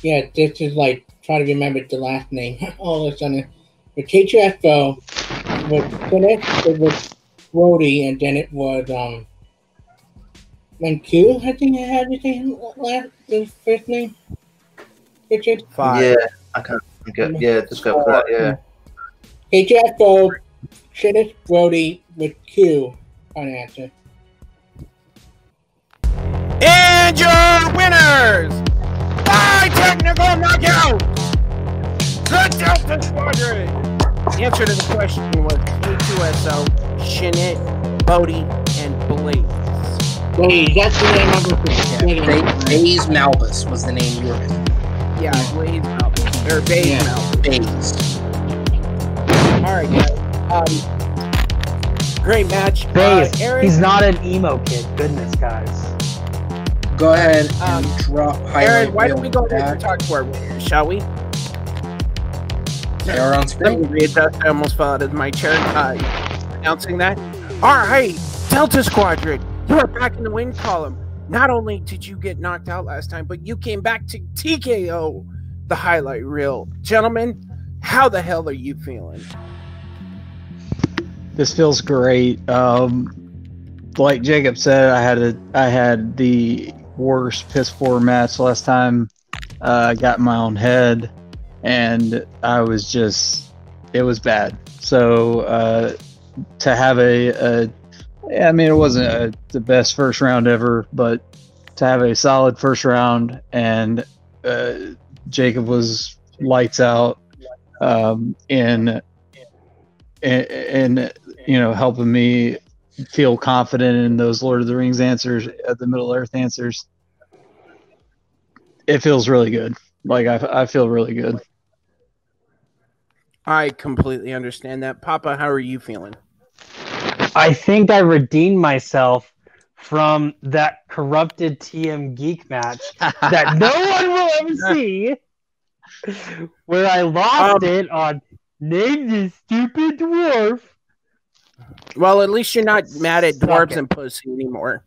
Speaker 5: Yeah, this is like trying to remember the last name all of a sudden. The KTF was Shinitz, it was Brody, and then it was Q, I think I had his first name. Richard?
Speaker 1: 5.
Speaker 6: Yeah, I can't think of. Yeah, just go for that. Yeah.
Speaker 5: KTF Shinitz, Brody with Q on answer.
Speaker 1: And your winners by technical knockout, the Delta Squadron. The answer to the question was K2SO, Shinit, Bodhi, and Blaze.
Speaker 5: Blaze, that's the name I was
Speaker 2: Baze Malbus was the name you were missing.
Speaker 1: Yeah, Blaze Malbus. Or Baze
Speaker 5: Yeah.
Speaker 2: Baze.
Speaker 1: Malbus. All right, guys. Great match.
Speaker 3: Baze,
Speaker 1: Aaron,
Speaker 3: he's not an emo kid. Goodness, guys.
Speaker 2: Go ahead and drop highlight.
Speaker 1: Aaron, why don't we go ahead
Speaker 2: back.
Speaker 1: and talk to our winners, shall we?
Speaker 2: They are on
Speaker 1: Let me
Speaker 2: screen.
Speaker 1: read that. I almost fell out of my chair announcing that. All right, Delta Squadron, you are back in the win column. Not only did you get knocked out last time, but you came back to TKO the highlight reel. Gentlemen, how the hell are you feeling?
Speaker 4: This feels great. Like Jacob said, I had the worst piss poor match last time. I got in my own head, and I was it was bad. So to have I mean, it wasn't the best first round ever, but to have a solid first round, and Jacob was lights out in helping me feel confident in those Lord of the Rings answers, the Middle Earth answers. It feels really good. Like I feel really good.
Speaker 1: I completely understand that. Papa, how are you feeling?
Speaker 3: I think I redeemed myself from that corrupted TM Geek match that no one will ever see, where I lost it on Name This Stupid Dwarf.
Speaker 1: Well, at least you're not mad at
Speaker 3: Suck
Speaker 1: dwarves
Speaker 3: it.
Speaker 1: and pussy anymore.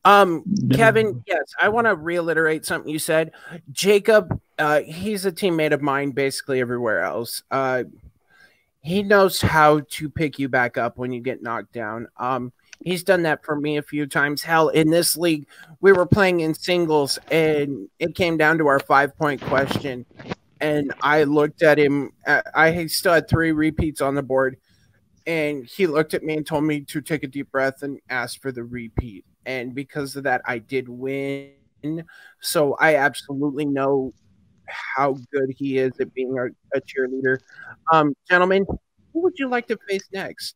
Speaker 1: Kevin, yes, I want to reiterate something you said. Jacob, he's a teammate of mine basically everywhere else. He knows how to pick you back up when you get knocked down. He's done that for me a few times. Hell, in this league, we were playing in singles, and it came down to our 5-point question. And I looked at him. I still had 3 repeats on the board. And he looked at me and told me to take a deep breath and ask for the repeat. And because of that, I did win. So I absolutely know how good he is at being a cheerleader. Gentlemen, who would you like to face next?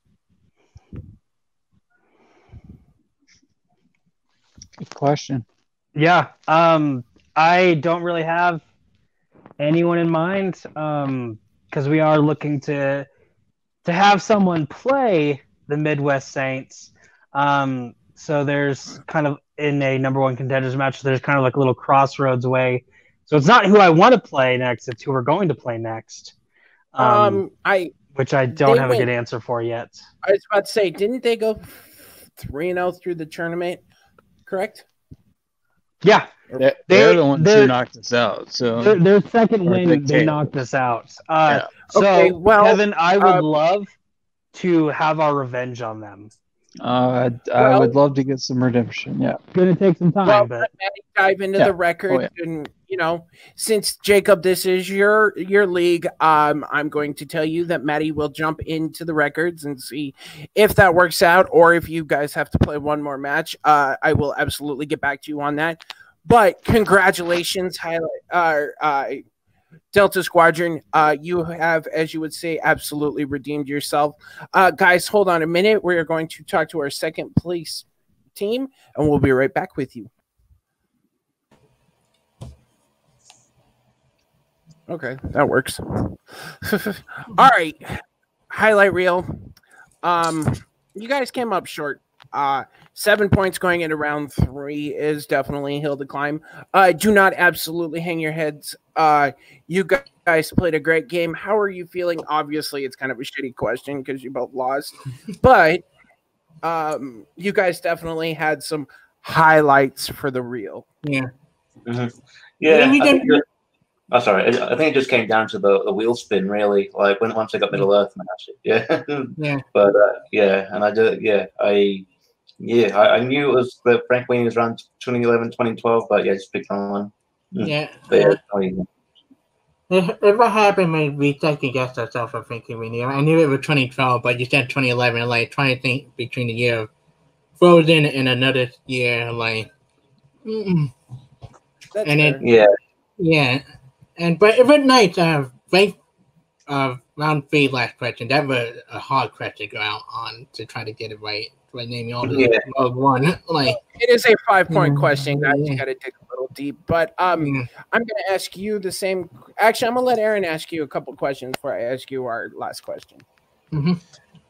Speaker 4: Good question.
Speaker 3: Yeah, I don't really have anyone in mind because we are looking to have someone play the Midwest Saints. So there's kind of in a number 1 contenders match, there's kind of like a little crossroads way So it's not who I want to play next; it's who we're going to play next. Which I don't have a good answer for yet.
Speaker 1: I was about to say, didn't they go 3-0 through the tournament? Correct?
Speaker 3: Yeah,
Speaker 4: they're the ones who knocked us out. So
Speaker 3: their second win, they knocked us out.
Speaker 4: Yeah.
Speaker 3: So,
Speaker 1: okay, well,
Speaker 3: Kevin, I would love to have our revenge on them.
Speaker 4: I would love to get some redemption. Yeah,
Speaker 3: Going to take some time,
Speaker 1: well,
Speaker 3: but
Speaker 1: let Maddie dive into the record, and since Jacob, this is your league, I'm going to tell you that Maddie will jump into the records and see if that works out, or if you guys have to play one more match. I will absolutely get back to you on that. But congratulations, Delta Squadron. You have, as you would say, absolutely redeemed yourself. Guys, hold on a minute. We are going to talk to our second place team, and we'll be right back with you. Okay, that works. All right, highlight reel. You guys came up short. 7 points going into round 3 is definitely a hill to climb. Do not absolutely hang your heads. You guys played a great game. How are you feeling? Obviously, it's kind of a shitty question because you both lost, but you guys definitely had some highlights for the reel.
Speaker 5: Yeah.
Speaker 6: Mm-hmm. Yeah. Oh, sorry. I think it just came down to the wheel spin, really. Like once I got Middle Earth match,
Speaker 5: yeah.
Speaker 6: But and I did. I knew it was the Frank Wayne was around 2011, 2012, but just picked on one.
Speaker 5: Yeah.
Speaker 6: But,
Speaker 5: if I happened, maybe we second guessed ourselves for thinking we knew. I knew it was 2012, but you said 2011. Like trying to think between the year of Frozen and another year, like.
Speaker 1: That's
Speaker 5: and
Speaker 1: fair.
Speaker 5: But it was nice. Round 3 last question. That was a hard question to go out on to try to get it right. Like naming all the one. Like
Speaker 1: it is a 5-point question, guys. You got to dig a little deep. But I'm going to ask you the same. Actually, I'm going to let Aaron ask you a couple questions before I ask you our last question.
Speaker 2: Mm-hmm.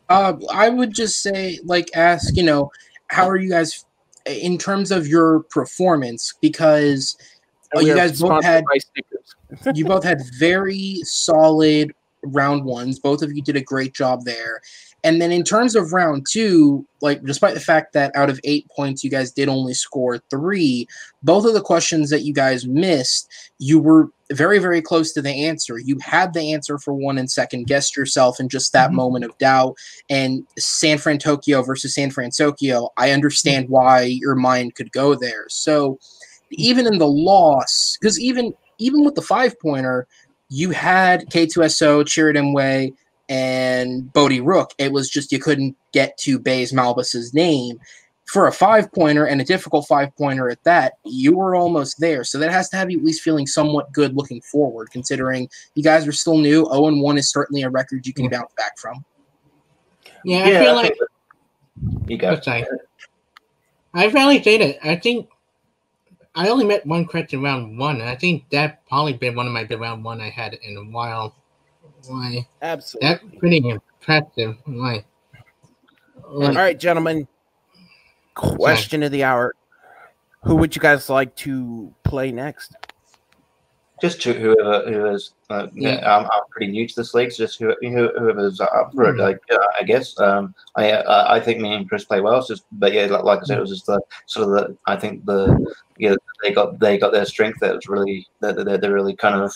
Speaker 2: I would just say, ask, how are you guys in terms of your performance? Because you guys both had you both had very solid round 1s. Both of you did a great job there. And then in terms of round 2, despite the fact that out of 8 points you guys did only score 3, both of the questions that you guys missed, you were very, very close to the answer. You had the answer for one and second guessed yourself in just that moment of doubt. And San Fran Tokyo versus San Fran Tokyo, I understand why your mind could go there. So even in the loss, because even with the 5-pointer, you had K2SO, Sheridan Way, and Bodie Rook. It was just you couldn't get to Baze Malbus's name. For a 5-pointer, and a difficult 5-pointer at that, you were almost there. So that has to have you at least feeling somewhat good looking forward, considering you guys are still new. 0-1 is certainly a record you can bounce back from.
Speaker 5: Yeah, I feel like
Speaker 6: you go.
Speaker 5: I finally say that. I think I only met one question round 1, and I think that probably been one of my good round 1 I had in a while. Why?
Speaker 1: Absolutely.
Speaker 5: That's pretty impressive. Why?
Speaker 1: All right, gentlemen. Question of the hour. Who would you guys like to play next?
Speaker 6: Just to who is. I'm pretty new to this league, so just whoever's up for it. I guess. I think me and Chris play well. It's just, but like I said, it was just the sort of the. I think they got their strength that was really that they're really kind of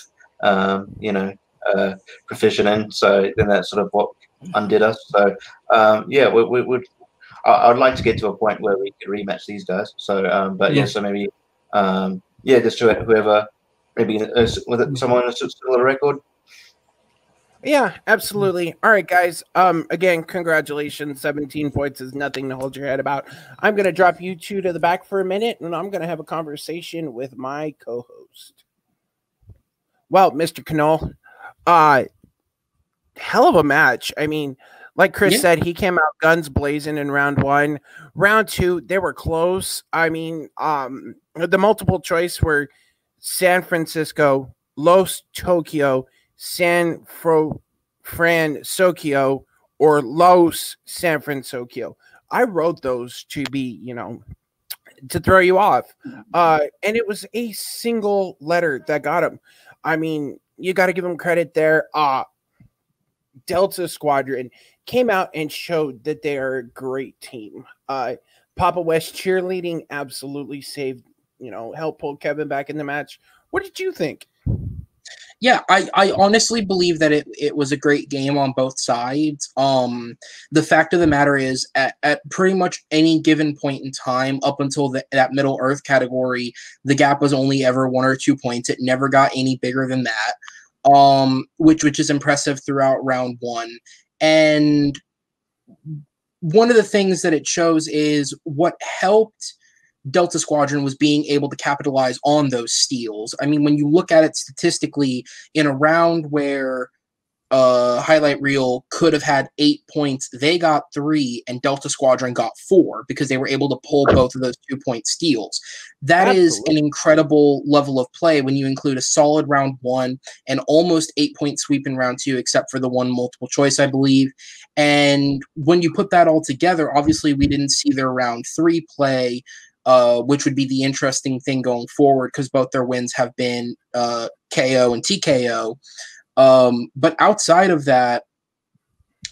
Speaker 6: proficient in. So then that's sort of what undid us. So we would. I'd like to get to a point where we could rematch these guys. So so maybe just to whoever. Maybe with someone with a similar record.
Speaker 1: Yeah, absolutely. All right, guys. Again, congratulations. 17 points is nothing to hold your head about. I'm going to drop you two to the back for a minute, and I'm going to have a conversation with my co-host. Well, Mr. Knoll, hell of a match. I mean, like Chris said, he came out guns blazing in round 1. Round 2, they were close. I mean, the multiple choice were San Francisco, Los Tokyo, San Fran Tokyo, or Los San Francisco. I wrote those to be, to throw you off. And it was a single letter that got him. I mean, you got to give him credit there. Delta Squadron came out and showed that they are a great team. Papa West cheerleading absolutely saved, helped pull Kevin back in the match. What did you think?
Speaker 2: Yeah, I honestly believe that it was a great game on both sides. The fact of the matter is, at pretty much any given point in time, up until that Middle Earth category, the gap was only ever 1 or 2 points. It never got any bigger than that, which is impressive throughout round one. And one of the things that it shows is what helped Delta Squadron was being able to capitalize on those steals. I mean, when you look at it statistically, in a round where Highlight Reel could have had 8 points, they got 3, and Delta Squadron got 4 because they were able to pull both of those 2-point steals. That is an incredible level of play when you include a solid round one and almost 8-point sweep in round two, except for the one multiple choice, I believe. And when you put that all together, obviously we didn't see their round 3 play, which would be the interesting thing going forward because both their wins have been KO and TKO. But outside of that,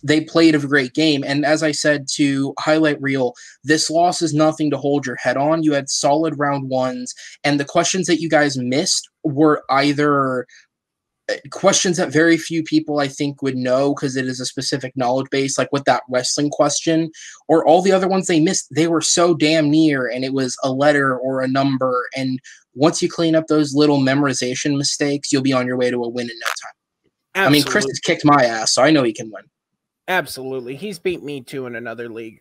Speaker 2: they played a great game. And as I said to Highlight Reel, this loss is nothing to hold your head on. You had solid round ones, and the questions that you guys missed were either questions that very few people, I think, would know because it is a specific knowledge base, like with that wrestling question, or all the other ones they missed. They were so damn near, and it was a letter or a number. And once you clean up those little memorization mistakes, you'll be on your way to a win in no time. Absolutely. I mean, Chris has kicked my ass, so I know he can win.
Speaker 1: Absolutely. He's beat me too in another league.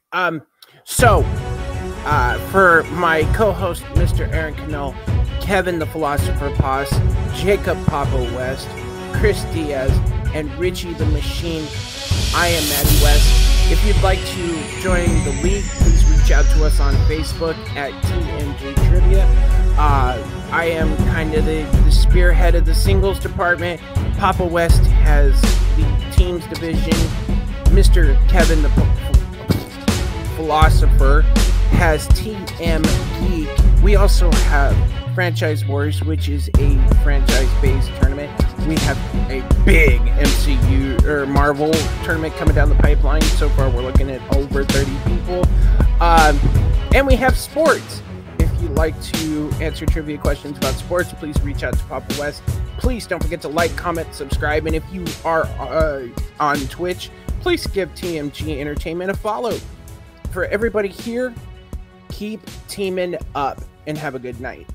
Speaker 1: So for my co-host, Mr. Aaron Cannell, Kevin the Philosopher Paz, Jacob Papa West, Chris Diaz, and Richie the Machine, I am Maddie West. If you'd like to join the league, please reach out to us on Facebook at TMG Trivia. I am kind of the spearhead of the singles department. Papa West has the teams division. Mr. Kevin the Philosopher has TMG. We also have Franchise Wars, which is a franchise-based tournament. We have a big MCU or Marvel tournament coming down the pipeline. So far, we're looking at over 30 people. And we have sports. If you'd like to answer trivia questions about sports, please reach out to Papa West. Please don't forget to like, comment, subscribe. And if you are on Twitch, please give TMG Entertainment a follow. For everybody here, keep teaming up and have a good night.